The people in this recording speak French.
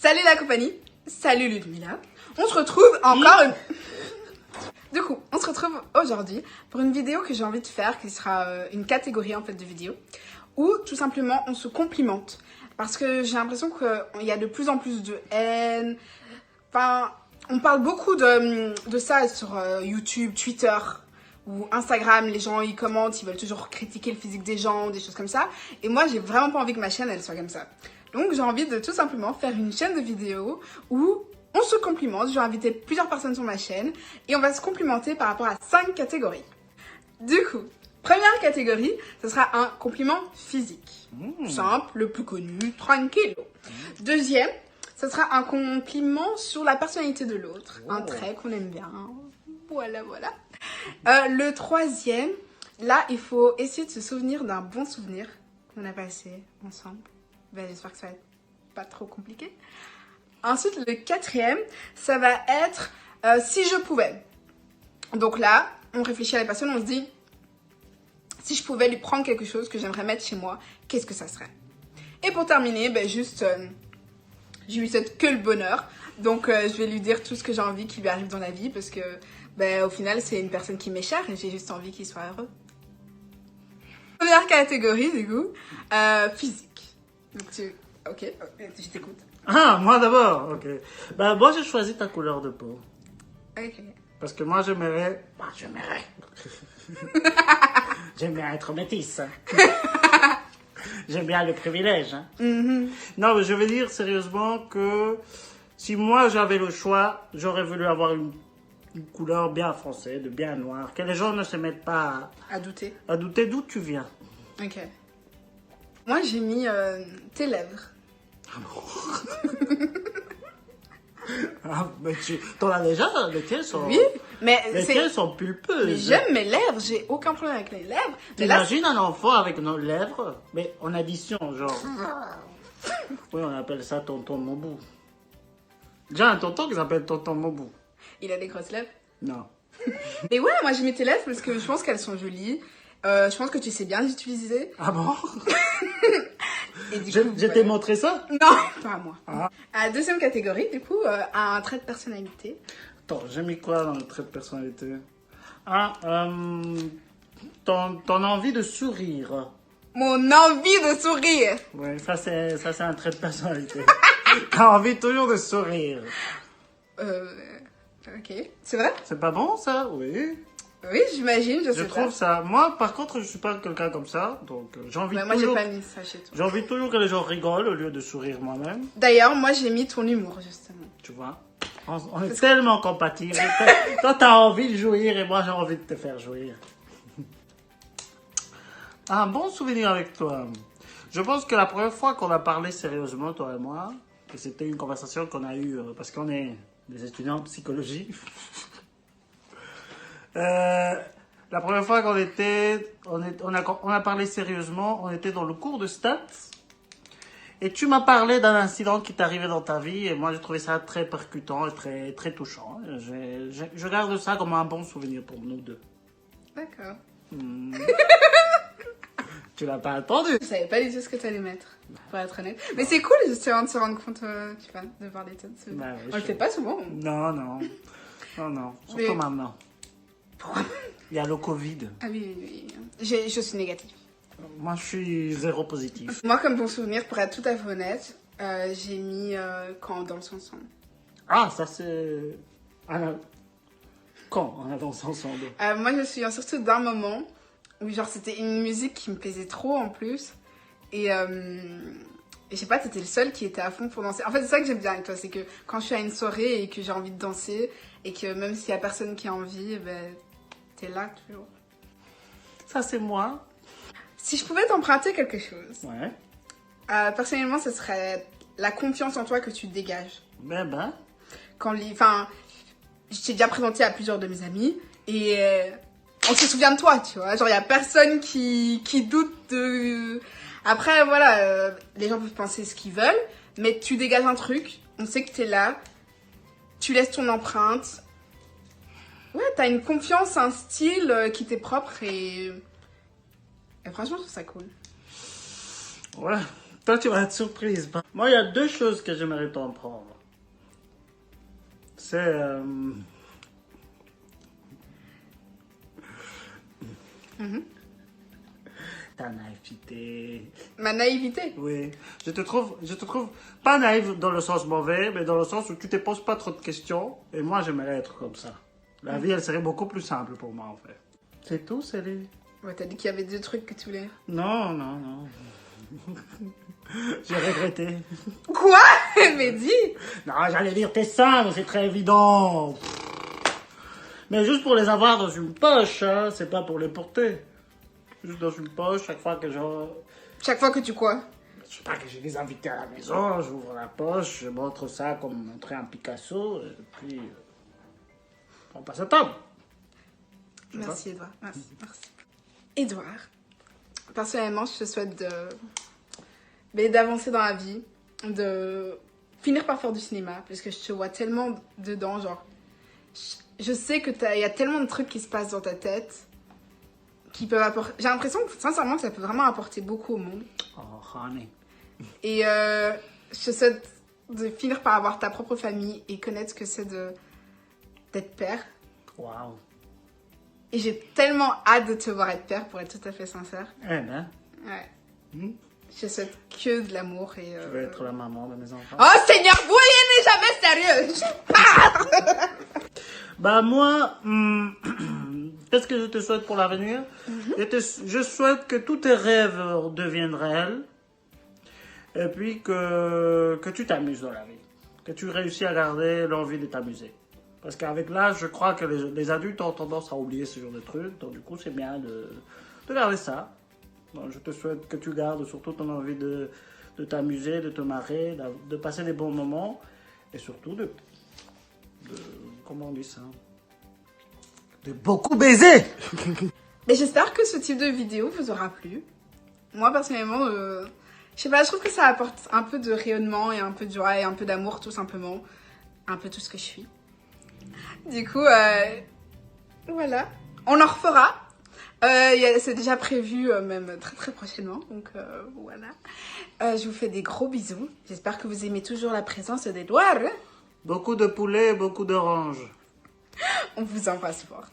Salut la compagnie, salut Ludmilla. On se retrouve encore une... Du coup, on se retrouve aujourd'hui pour une vidéo que j'ai envie de faire, qui sera une catégorie en fait de vidéos, où tout simplement on se complimente. Parce que j'ai l'impression qu'il y a de plus en plus de haine. Enfin, on parle beaucoup de ça sur YouTube, Twitter ou Instagram. Les gens ils commentent, ils veulent toujours critiquer le physique des gens, des choses comme ça. Et moi, j'ai vraiment pas envie que ma chaîne elle soit comme ça. Donc j'ai envie de tout simplement faire une chaîne de vidéos où on se complimente. Je vais inviter plusieurs personnes sur ma chaîne et on va se complimenter par rapport à 5 catégories. Du coup, première catégorie, ce sera un compliment physique. Simple, le plus connu, tranquille. Deuxième, ce sera un compliment sur la personnalité de l'autre. Un trait qu'on aime bien. Voilà, voilà. Le troisième, là, il faut essayer de se souvenir d'un bon souvenir qu'on a passé ensemble. Ben, j'espère que ça va être pas trop compliqué. Ensuite, le quatrième, ça va être si je pouvais. Donc là, on réfléchit à la personne, on se dit, si je pouvais lui prendre quelque chose que j'aimerais mettre chez moi, qu'est-ce que ça serait? Et pour terminer, ben juste, je lui souhaite que le bonheur. Donc, je vais lui dire tout ce que j'ai envie qu'il lui arrive dans la vie parce que, ben, au final, c'est une personne qui m'est chère et j'ai juste envie qu'il soit heureux. Première catégorie, du coup, physique. Donc, ok, je t'écoute. Ah, moi d'abord, ok. Ben, moi, j'ai choisi ta couleur de peau. Ok. Parce que moi, j'aimerais... J'aime bien être métisse. J'aime bien le privilège. Hein. Non, mais je veux dire sérieusement que si moi, j'avais le choix, j'aurais voulu avoir une couleur bien foncée, de bien noir. Que les gens ne se mettent pas À douter. à douter d'où tu viens. Ok. Moi, j'ai mis tes lèvres. Ah, mais t'en as déjà, les tiennes sont... Oui, mais Les tiennes sont pulpeuses. Mais j'aime mes lèvres, j'ai aucun problème avec les lèvres. Mais là, T'imagines un enfant avec nos lèvres, mais en addition, genre... Oui, on appelle ça tonton Mobou. J'ai un tonton qui s'appelle tonton Mobou. il a des grosses lèvres. Non. Mais ouais, moi j'ai mis tes lèvres parce que je pense qu'elles sont jolies. Je pense que tu sais bien les utiliser. Ah bon? Et du Je coup, t'ai voilà. montré ça? Non, pas à moi. Ah. À la deuxième catégorie, du coup, un trait de personnalité. Attends, j'ai mis quoi dans le trait de personnalité? Ah, ton envie de sourire. Mon envie de sourire. Ouais, ça c'est un trait de personnalité. T'as envie toujours de sourire. Ok. C'est vrai? C'est pas bon ça? Oui. Oui, j'imagine, je sais Je trouve pas. ça. Moi, par contre, je suis pas quelqu'un comme ça, donc j'ai envie Ouais, moi j'ai toujours. pas mis ça chez toi. J'ai envie toujours que les gens rigolent au lieu de sourire moi-même. D'ailleurs, moi j'ai mis ton humour, justement. Tu vois? On est tellement compatibles. Toi, t'as envie de jouir et moi, j'ai envie de te faire jouir. Un bon souvenir avec toi. Je pense que la première fois qu'on a parlé sérieusement, toi et moi, que c'était une conversation qu'on a eue parce qu'on est des étudiants en psychologie. La première fois qu'on était, on a parlé sérieusement, on était dans le cours de stats. Et tu m'as parlé d'un incident qui t'est arrivé dans ta vie et moi j'ai trouvé ça très percutant et très, très touchant. Je garde ça comme un bon souvenir pour nous deux. D'accord. Tu l'as pas attendu? Je savais pas du tout ce que tu allais mettre, pour être honnête. Mais c'est cool justement de se rendre compte, tu vois, de parler de ça. Bah oui, On le fait pas souvent. Non, non. Non, non. Surtout Mais- maintenant. Pourquoi? Il y a le Covid. Ah oui, oui, oui. Je suis négative. Moi je suis zéro positif. Moi, comme bon souvenir, pour être tout à fait honnête, j'ai mis quand on danse ensemble. Ah, ça c'est... Quand on a dansé ensemble? Moi, je me souviens surtout d'un moment où, genre, c'était une musique qui me plaisait trop en plus. Et je sais pas, t'étais le seul qui était à fond pour danser. En fait, c'est ça que j'aime bien avec toi, c'est que quand je suis à une soirée et que j'ai envie de danser, et que même s'il y a personne qui a envie, ben, t'es là toujours. Ça c'est moi. Si je pouvais t'emprunter quelque chose, Ouais. personnellement, ce serait la confiance en toi que tu dégages. Ben. Enfin, je t'ai déjà présenté à plusieurs de mes amis et on se souvient de toi, tu vois. Genre, il y a personne qui doute de... Après, voilà, les gens peuvent penser ce qu'ils veulent, mais tu dégages un truc, on sait que t'es là, tu laisses ton empreinte. Ouais, t'as une confiance, un style qui t'est propre et franchement, je trouve ça cool. Ouais. Toi, tu vas être surprise. Moi, il y a deux choses que j'aimerais t'en prendre. C'est... ta naïveté. Ma naïveté. Oui. Je te trouve pas naïve dans le sens mauvais, mais dans le sens où tu te poses pas trop de questions. Et moi, j'aimerais être comme ça. La vie, elle serait beaucoup plus simple pour moi, en fait. C'est tout, Céline? Ouais, t'as dit qu'il y avait deux trucs que tu voulais. Non, non, non. J'ai regretté. Quoi? Mais dis! Non, j'allais dire tes seins, mais c'est très évident. Mais juste pour les avoir dans une poche, hein, c'est pas pour les porter. Juste dans une poche, chaque fois que Chaque fois que tu quoi? je sais pas, que j'ai des invités à la maison, j'ouvre la poche, je montre ça comme montrer un Picasso, et puis on passe à table. Merci, Edouard. Merci. Edouard, personnellement, je te souhaite d'avancer dans la vie, de finir par faire du cinéma, parce que je te vois tellement dedans, genre, je sais que il y a tellement de trucs qui se passent dans ta tête qui peuvent apporter. J'ai l'impression que, sincèrement, que ça peut vraiment apporter beaucoup au monde. Oh, honey. Et je te souhaite de finir par avoir ta propre famille et connaître ce que c'est d'être père. Wow. Et j'ai tellement hâte de te voir être père, pour être tout à fait sincère. Eh ben, Ouais. Je souhaite que de l'amour et... je vais être la maman de mes enfants. Oh Seigneur, vous n'est jamais sérieux. Bah moi, qu'est-ce que je te souhaite pour l'avenir? Je souhaite que tous tes rêves deviennent réels. Et puis que tu t'amuses dans la vie. Que tu réussis à garder l'envie de t'amuser. Parce qu'avec l'âge, je crois que les adultes ont tendance à oublier ce genre de trucs. Donc du coup, c'est bien de garder ça. Donc, je te souhaite que tu gardes surtout ton envie de t'amuser, de te marrer, de passer des bons moments. Et surtout de comment on dit ça? De beaucoup baiser. Mais j'espère que ce type de vidéo vous aura plu. Moi, personnellement, je sais pas, je trouve que ça apporte un peu de rayonnement et un peu de joie et un peu d'amour, tout simplement. Un peu tout ce que je suis. Du coup, voilà. On en refera. C'est déjà prévu même très très prochainement. Donc voilà. Je vous fais des gros bisous. J'espère que vous aimez toujours la présence d'Edouard. Beaucoup de poulet et beaucoup d'oranges. On vous embrasse fort.